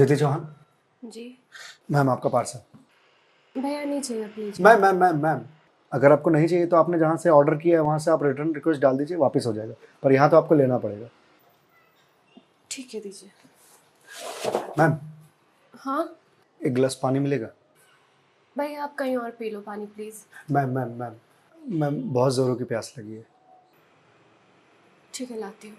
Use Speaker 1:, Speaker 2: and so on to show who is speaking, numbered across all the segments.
Speaker 1: अदिति चौहान।
Speaker 2: जी
Speaker 1: ma'am आपका parcel.
Speaker 2: भैया नहीं चाहिए प्लीज।
Speaker 1: मैम अगर आपको नहीं चाहिए तो आपने जहाँ से ऑर्डर किया है वहाँ से आप रिटर्न रिक्वेस्ट डाल दीजिए, वापस हो जाएगा, पर यहाँ तो आपको लेना पड़ेगा।
Speaker 2: ठीक है दीजिए।
Speaker 1: मैम
Speaker 2: हाँ
Speaker 1: एक गिलास पानी मिलेगा?
Speaker 2: भैया आप कहीं और पी लो पानी प्लीज।
Speaker 1: मैम बहुत ज़ोरों की प्यास लगी है।
Speaker 2: ठीक है लाती हूँ।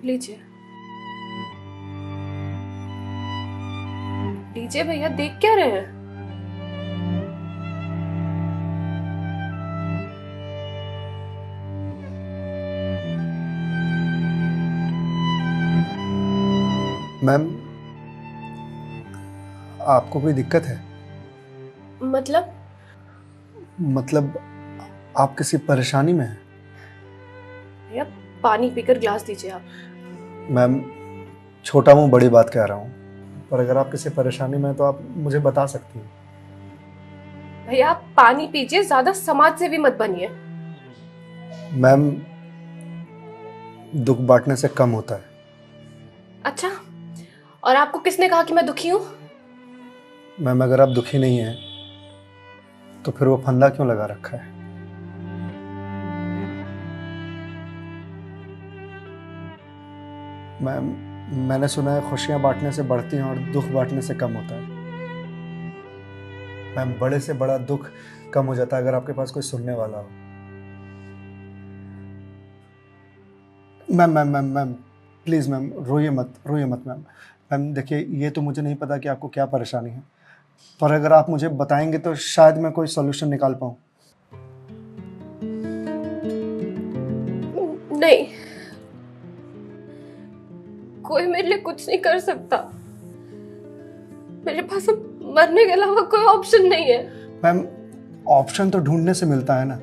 Speaker 2: लीजिए लीजिए भैया, देख क्या रहे हैं?
Speaker 1: मैम आपको कोई दिक्कत है? मतलब आप किसी परेशानी में हैं?
Speaker 2: भैया पानी पीकर ग्लास दीजिए आप।
Speaker 1: मैम छोटा मुंह बड़ी बात कह रहा हूँ, पर अगर आप किसी परेशानी में हैं तो आप मुझे बता सकती हैं।
Speaker 2: भैया आप पानी पीजिए, ज्यादा समाज से भी मत बनिए।
Speaker 1: मैम दुख बांटने से कम होता है।
Speaker 2: अच्छा, और आपको किसने कहा कि मैं दुखी हूँ?
Speaker 1: मैम अगर आप दुखी नहीं हैं तो फिर वो फंदा क्यों लगा रखा है? मैम मैंने सुना है खुशियां बांटने से बढ़ती हैं और दुख बांटने से कम होता है। मैम बड़े से बड़ा दुख कम हो जाता है अगर आपके पास कोई सुनने वाला हो। मैम प्लीज़ मैम रोइए मत मैम। मैम देखिए ये तो मुझे नहीं पता कि आपको क्या परेशानी है, पर अगर आप मुझे बताएंगे तो शायद मैं कोई सॉल्यूशन निकाल पाऊँ।
Speaker 2: नहीं, कोई मेरे लिए कुछ नहीं कर सकता। मेरे पास अब मरने के अलावा कोई ऑप्शन नहीं है।
Speaker 1: मैम ऑप्शन तो ढूंढने से मिलता है ना।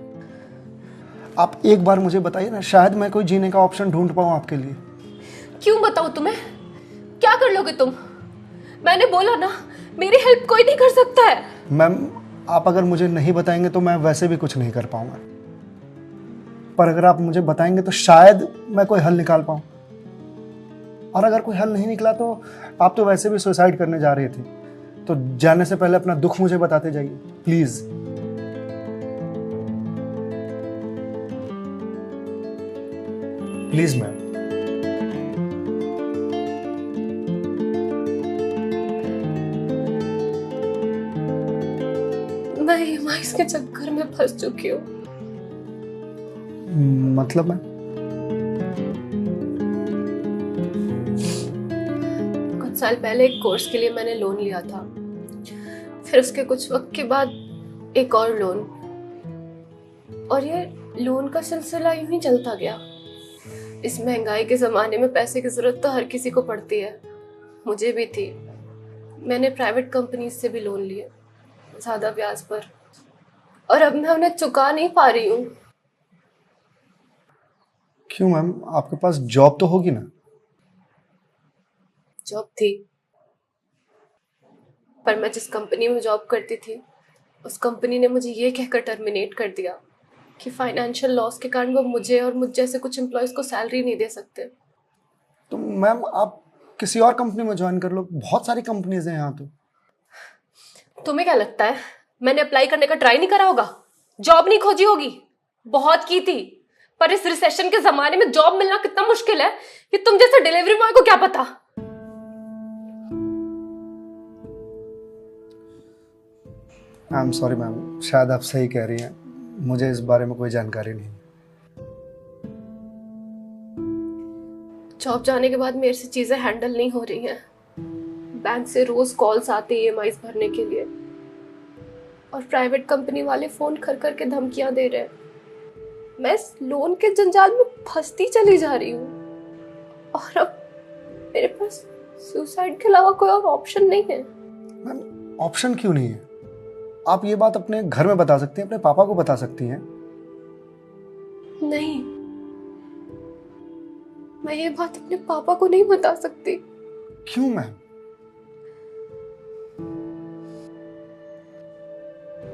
Speaker 1: आप एक बार मुझे बताइए ना, शायद मैं कोई जीने का ऑप्शन ढूंढ पाऊँ आपके लिए।
Speaker 2: क्यों बताऊं तुम्हें? क्या कर लोगे तुम? मैंने बोला ना, मेरी हेल्प कोई नहीं कर सकता है।
Speaker 1: मैम आप अगर मुझे नहीं बताएंगे तो मैं वैसे भी कुछ नहीं कर पाऊंगा, पर अगर आप मुझे बताएंगे तो शायद मैं कोई हल निकाल पाऊं। और अगर कोई हल नहीं निकला तो आप तो वैसे भी सुसाइड करने जा रहे थे, तो जाने से पहले अपना दुख मुझे बताते जाइए प्लीज। Please ma'am.
Speaker 2: मैं ईएमआईज़ के चक्कर में फंस चुकी हूँ।
Speaker 1: मतलब मैम?
Speaker 2: कुछ साल पहले एक कोर्स के लिए मैंने लोन लिया था, फिर उसके कुछ वक्त के बाद एक और लोन, और ये लोन का सिलसिला यूं ही चलता गया। इस महंगाई के जमाने में पैसे की जरूरत तो हर किसी को पड़ती है, मुझे भी थी। मैंने प्राइवेट कंपनी से भी लोन लिए, ज्यादा ब्याज पर, और अब मैं उन्हें चुका नहीं पा रही हूँ।
Speaker 1: क्यों मैम, आपके पास जॉब तो होगी ना?
Speaker 2: जॉब थी, पर मैं जिस कंपनी में जॉब करती थी उस कंपनी ने मुझे ये कहकर टर्मिनेट कर दिया कि फाइनेंशियल लॉस के कारण वो मुझे और मुझ जैसे कुछ एम्प्लॉयज को सैलरी नहीं दे सकते।
Speaker 1: तो मैम आप किसी और कंपनी में ज्वाइन कर लो, बहुत सारी कंपनीज हैं यहाँ तो।
Speaker 2: तुम्हें क्या लगता है मैंने अप्लाई करने का ट्राई नहीं करा होगा? जॉब नहीं खोजी होगी? बहुत की थी, पर इस रिसेशन के जमाने में जॉब मिलना कितना मुश्किल है कि तुम जैसे डिलीवरी बॉय को क्या पता।
Speaker 1: आई एम सॉरी मैम, शायद आप सही कह रही हैं, मुझे इस बारे में कोई जानकारी नहीं।
Speaker 2: जॉब जाने के बाद मेरे से चीजें हैंडल नहीं हो रही हैं। बैंक से रोज कॉल्स आते ईएमआईज़ भरने के लिए, और प्राइवेट कंपनी वाले फोन कर कर के धमकियां दे रहे हैं। मैं इस लोन के जंजाल में फंसती चली जा रही हूँ, और अब मेरे पास सुसाइड के अलावा कोई और ऑप्शन नहीं है।
Speaker 1: मैम ऑप्शन क्यों नहीं है? आप ये बात अपने घर में बता सकती हैं, अपने पापा को बता सकती हैं।
Speaker 2: नहीं, मैं ये बात अपने पापा को नहीं बता सकती।
Speaker 1: क्यों मैम?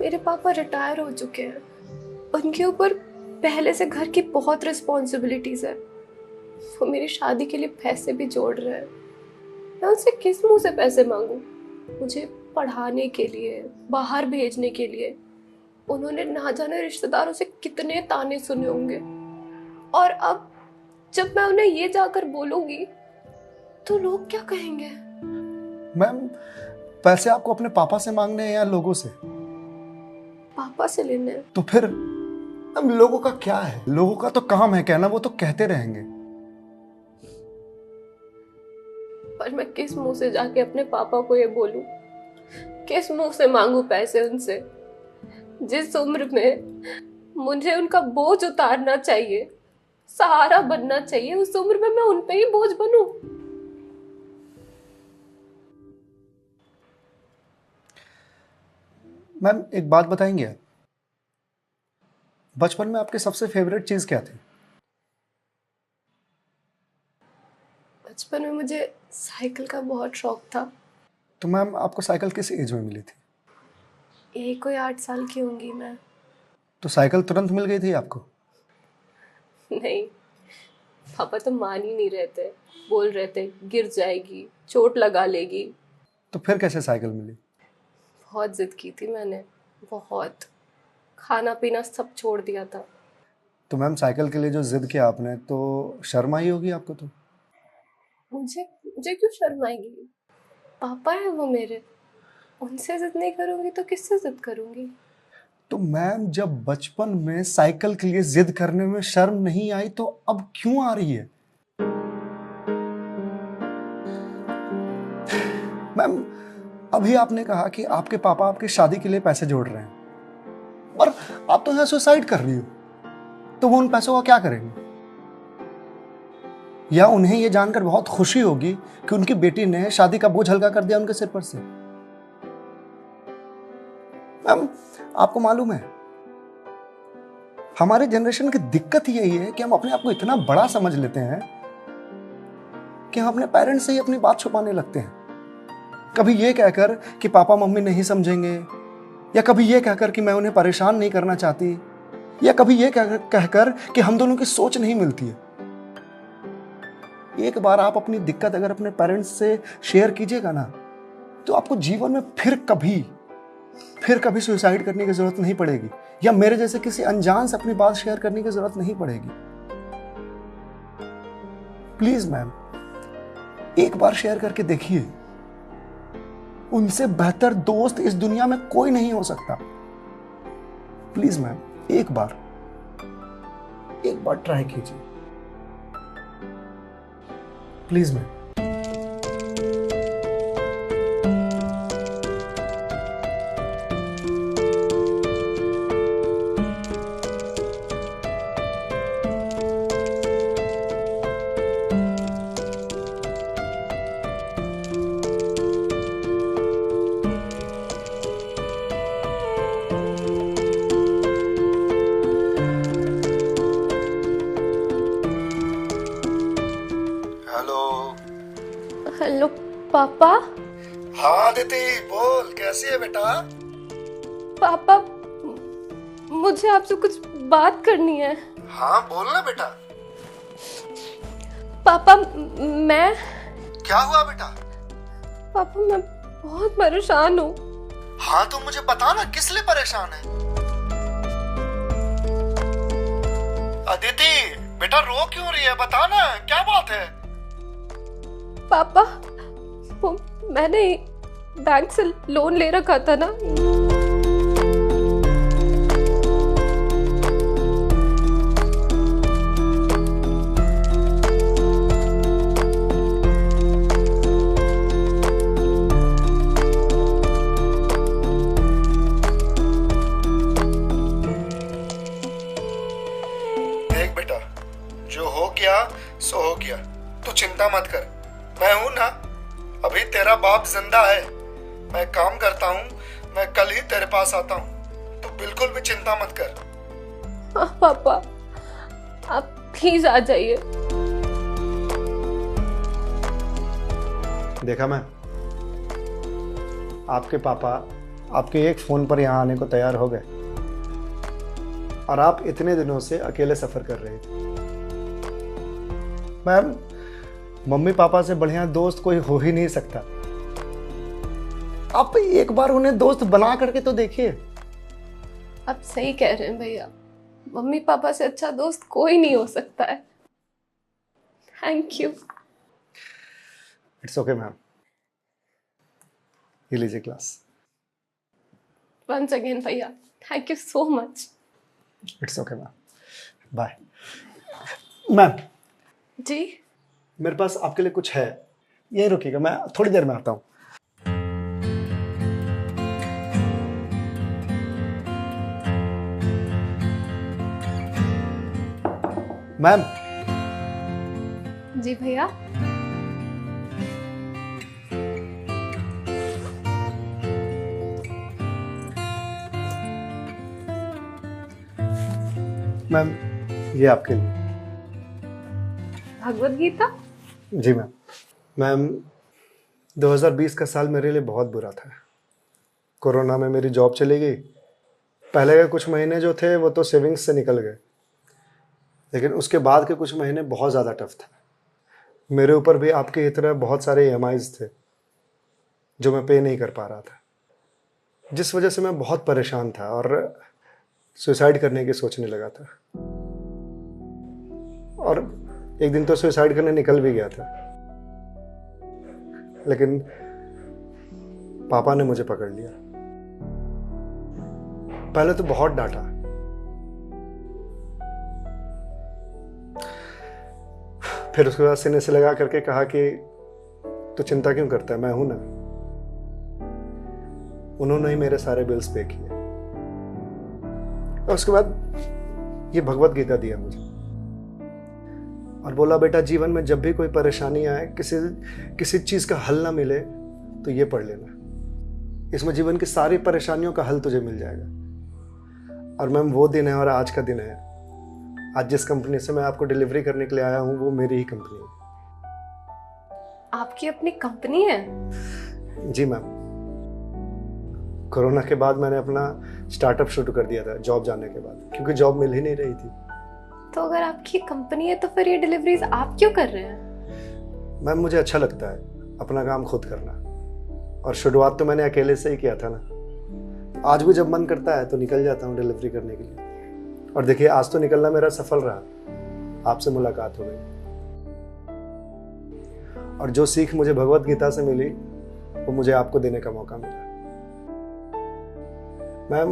Speaker 2: मेरे पापा रिटायर हो चुके हैं, उनके ऊपर पहले से घर की बहुत रिस्पॉन्सिबिलिटीज है। वो मेरी शादी के लिए पैसे भी जोड़ रहे हैं। मैं उनसे किस मुंह से पैसे मांगू? मुझे पढ़ाने के लिए, बाहर भेजने के लिए उन्होंने ना जाने रिश्तेदारों से कितने ताने सुने होंगे। और अब जब मैं उन्हें ये जाकर बोलूंगी तो लोग क्या कहेंगे?
Speaker 1: मैम पैसे आपको अपने पापा से मांगने हैं या लोगों से?
Speaker 2: पापा से लेने हैं।
Speaker 1: तो फिर अब लोगों का क्या है? लोगों का तो काम है कहना, वो तो कहते रहेंगे।
Speaker 2: पर मैं किस मुंह से जाके अपने पापा को ये बोलूं? किस मुंह से मांगू पैसे उनसे? जिस उम्र में मुझे उनका बोझ उतारना चाहिए, सहारा बनना चाहिए, उस उम्र में मैं उन पे ही बोझ बनूं?
Speaker 1: मैम एक बात बताएंगे आप, बचपन में आपकी सबसे फेवरेट चीज क्या थी?
Speaker 2: बचपन में मुझे साइकिल का बहुत शौक था।
Speaker 1: तो मैम आपको साइकिल किस एज में मिली थी?
Speaker 2: यही कोई 8 साल की होंगी मैं।
Speaker 1: तो साइकिल तुरंत मिल गई थी आपको?
Speaker 2: नहीं, पापा तो मान ही नहीं रहे थे। बोल रहे थे गिर जाएगी, चोट लगा लेगी।
Speaker 1: तो फिर कैसे साइकिल मिली?
Speaker 2: बहुत जिद की थी मैंने, बहुत। खाना पीना सब छोड़ दिया था।
Speaker 1: तो मैम साइकिल के लिए जो जिद किया आपने, तो शर्म आई होगी आपको? तो
Speaker 2: मुझे मुझे क्यों शर्म आएगी? पापा है वो मेरे, उनसे जिद नहीं करूंगी तो किससे जिद करूंगी?
Speaker 1: तो मैम जब बचपन में साइकिल के लिए जिद करने में शर्म नहीं आई तो अब क्यों आ रही है? मैम अभी आपने कहा कि आपके पापा आपकी शादी के लिए पैसे जोड़ रहे हैं, और आप तो यहाँ सुसाइड कर रही हो, तो वो उन पैसों का क्या करेंगे? या उन्हें ये जानकर बहुत खुशी होगी कि उनकी बेटी ने शादी का बोझ हल्का कर दिया उनके सिर पर से। मैम आपको मालूम है, हमारे जनरेशन की दिक्कत यही है कि हम अपने आप को इतना बड़ा समझ लेते हैं कि हम अपने पेरेंट्स से ही अपनी बात छुपाने लगते हैं। कभी ये कहकर कि पापा मम्मी नहीं समझेंगे, या कभी ये कहकर कि मैं उन्हें परेशान नहीं करना चाहती, या कभी ये कहकर कि हम दोनों की सोच नहीं मिलती है। एक बार आप अपनी दिक्कत अगर अपने पेरेंट्स से शेयर कीजिएगा ना, तो आपको जीवन में फिर कभी सुसाइड करने की जरूरत नहीं पड़ेगी, या मेरे जैसे किसी अनजान से अपनी बात शेयर करने की जरूरत नहीं पड़ेगी। प्लीज मैम एक बार शेयर करके देखिए। उनसे बेहतर दोस्त इस दुनिया में कोई नहीं हो सकता। प्लीज मैम एक बार ट्राई कीजिए, प्लीज मैम।
Speaker 2: हेलो पापा।
Speaker 1: हाँ दीदी बोल, कैसी है बेटा?
Speaker 2: पापा मुझे आपसे कुछ बात करनी है।
Speaker 1: हाँ बोल ना बेटा।
Speaker 2: पापा मैं
Speaker 1: क्या हुआ बेटा?
Speaker 2: पापा मैं बहुत परेशान हूँ।
Speaker 1: हाँ तो मुझे बता ना, किस लिए परेशान है? अदिति बेटा रो क्यों रही है, बता ना क्या बात है?
Speaker 2: पापा वो मैंने बैंक से लोन ले रखा था ना,
Speaker 1: देख बेटा, जो हो गया सो हो गया, तू चिंता मत कर, मैं हूं ना, अभी तेरा बाप जिंदा है, मैं काम करता हूँ, मैं कल ही तेरे पास आता हूँ, तो बिल्कुल भी चिंता मत कर।
Speaker 2: हाँ पापा, आप प्लीज आ जाइए।
Speaker 1: देखा मैं, आपके पापा आपके एक फोन पर यहाँ आने को तैयार हो गए और आप इतने दिनों से अकेले सफर कर रहे थे। मैम, मम्मी पापा से बढ़िया दोस्त कोई हो ही नहीं सकता। आप एक बार उन्हें दोस्त बना करके तो देखिए।
Speaker 2: आप सही कह रहे हैं भैया, मम्मी पापा से अच्छा दोस्त कोई नहीं हो सकता है। Thank you.
Speaker 1: It's okay ma'am, ये लीजिए क्लास।
Speaker 2: वंस अगेन भैया, thank you so much.
Speaker 1: It's okay ma'am, bye. Ma'am
Speaker 2: जी?
Speaker 1: मेरे पास आपके लिए कुछ है, यही रुकिएगा, मैं थोड़ी देर में आता हूँ। मैम।
Speaker 2: जी भैया।
Speaker 1: मैम, ये आपके लिए।
Speaker 2: भगवत गीता?
Speaker 1: जी मैम। मैम, 2020 का साल मेरे लिए बहुत बुरा था। कोरोना में मेरी जॉब चली गई। पहले के कुछ महीने जो थे वो तो सेविंग्स से निकल गए, लेकिन उसके बाद के कुछ महीने बहुत ज़्यादा टफ था। मेरे ऊपर भी आपके ही तरह बहुत सारे EMIs थे जो मैं पे नहीं कर पा रहा था, जिस वजह से मैं बहुत परेशान था और सुसाइड करने की सोचने लगा था। और एक दिन तो सुसाइड करने निकल भी गया था, लेकिन पापा ने मुझे पकड़ लिया। पहले तो बहुत डांटा, फिर उसके बाद सीने से लगा करके कहा कि तू चिंता क्यों करता है, मैं हूं ना। उन्होंने ही मेरे सारे बिल्स पे किए और उसके बाद ये भगवत गीता दिया मुझे और बोला, बेटा जीवन में जब भी कोई परेशानी आए, किसी चीज का हल ना मिले तो ये पढ़ लेना। इसमें जीवन की सारी परेशानियों का हल तुझे मिल जाएगा। और मैम, वो दिन है और आज का दिन है। आज जिस कंपनी से मैं आपको डिलीवरी करने के लिए आया हूं वो मेरी ही कंपनी है।
Speaker 2: आपकी अपनी कंपनी है?
Speaker 1: जी मैम। कोरोना के बाद मैंने अपना स्टार्टअप शुरू कर दिया था जॉब जाने के बाद, क्योंकि जॉब मिल ही नहीं रही थी।
Speaker 2: तो अगर आपकी कंपनी है तो फिर ये डिलीवरीज आप क्यों कर रहे हैं?
Speaker 1: मैम, मुझे अच्छा लगता है अपना काम खुद करना, और शुरुआत तो मैंने अकेले से ही किया था ना। आज भी जब मन करता है तो निकल जाता हूँ डिलीवरी करने के लिए। और देखिए, आज तो निकलना मेरा सफल रहा, आपसे मुलाकात हो गई और जो सीख मुझे भगवत गीता से मिली वो मुझे आपको देने का मौका मिला। मैम,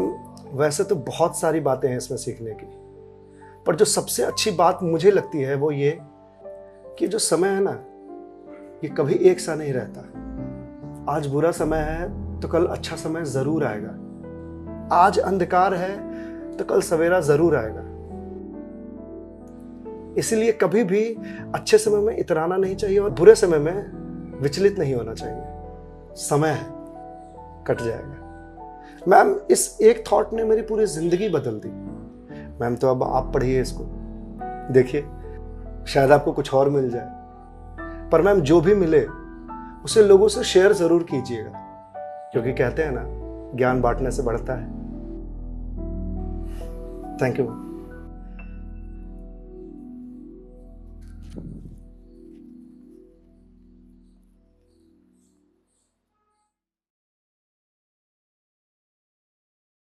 Speaker 1: वैसे तो बहुत सारी बातें हैं इसमें सीखने की, पर जो सबसे अच्छी बात मुझे लगती है वो ये कि जो समय है ना, ये कभी एक सा नहीं रहता। आज बुरा समय है तो कल अच्छा समय जरूर आएगा। आज अंधकार है तो कल सवेरा जरूर आएगा। इसलिए कभी भी अच्छे समय में इतराना नहीं चाहिए और बुरे समय में विचलित नहीं होना चाहिए। समय है, कट जाएगा। मैम, इस एक थॉट ने मेरी पूरी जिंदगी बदल दी। मैम, तो अब आप पढ़िए इसको, देखिए शायद आपको कुछ और मिल जाए। पर मैम, जो भी मिले उसे लोगों से शेयर जरूर कीजिएगा, क्योंकि कहते हैं ना, ज्ञान बांटने से बढ़ता है। Thank you.